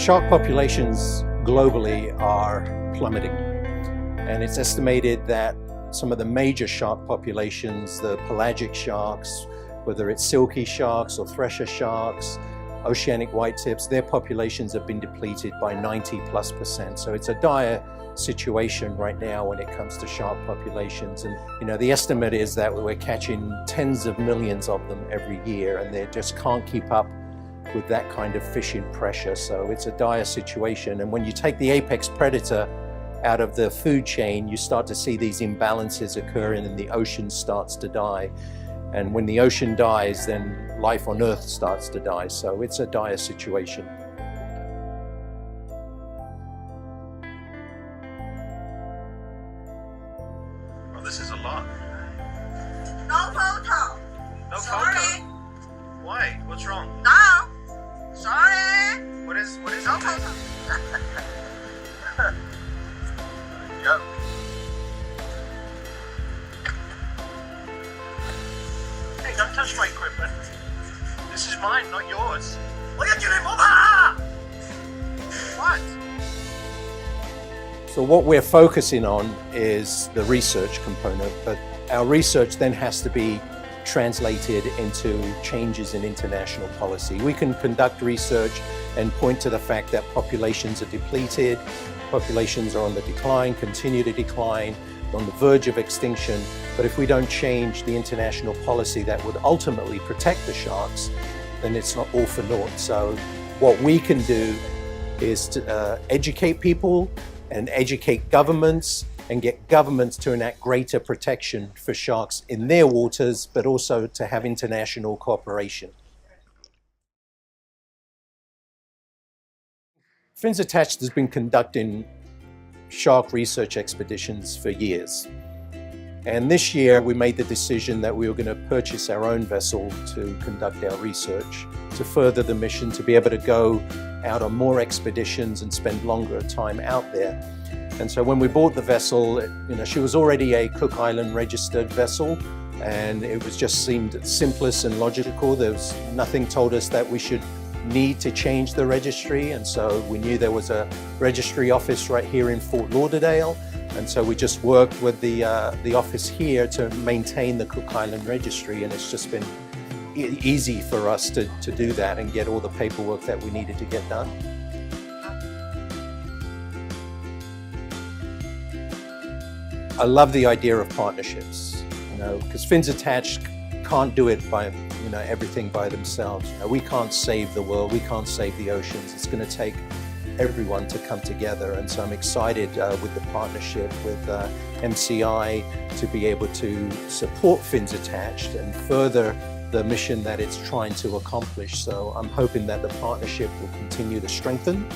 Shark populations globally are plummeting, and it's estimated that some of the major shark populations, the pelagic sharks, whether it's silky sharks or thresher sharks, oceanic whitetips, their populations have been depleted by 90+%. So it's a dire situation right now when it comes to shark populations. And the estimate is that we're catching tens of millions of them every year, and they just can't keep up with that kind of fishing pressure. So it's a dire situation. And when you take the apex predator out of the food chain, you start to see these imbalances occurring and the ocean starts to die. And when the ocean dies, then life on Earth starts to die. So it's a dire situation. Oh, this is a lot. No photo. No Sorry. photo? Why? What's wrong? No. Sorry. What is No it? photo. Yep. Hey, don't touch my equipment. This is mine, not yours. What are you doing, Mama? What? So what we're focusing on is the research component, but our research then has to be translated into changes in international policy. We can conduct research and point to the fact that populations are depleted, populations are on the decline, continue to decline, on the verge of extinction. But if we don't change the international policy that would ultimately protect the sharks, then it's not all for naught. So what we can do is to educate people and educate governments and get governments to enact greater protection for sharks in their waters, but also to have international cooperation. Fins Attached has been conducting shark research expeditions for years. And this year we made the decision that we were going to purchase our own vessel to conduct our research, to further the mission, to be able to go out on more expeditions and spend longer time out there. And so when we bought the vessel, she was already a Cook Island registered vessel, and it was just seemed simplest and logical. There was nothing told us that we should need to change the registry, and so we knew there was a registry office right here in Fort Lauderdale, and so we just worked with the office here to maintain the Cook Island registry, and it's just been easy for us to do that and get all the paperwork that we needed to get done. I love the idea of partnerships, because Fins Attached can't do it by everything by themselves. We can't save the world, we can't save the oceans. It's going to take everyone to come together, and so I'm excited with the partnership with MCI to be able to support Fins Attached and further the mission that it's trying to accomplish. So I'm hoping that the partnership will continue to strengthen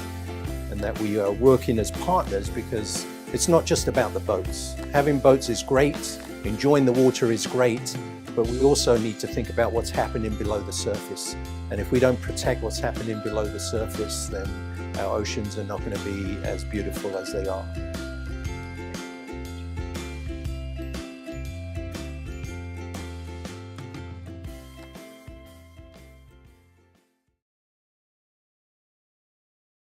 and that we are working as partners, because it's not just about the boats. Having boats is great, enjoying the water is great, but we also need to think about what's happening below the surface. And if we don't protect what's happening below the surface, then our oceans are not going to be as beautiful as they are.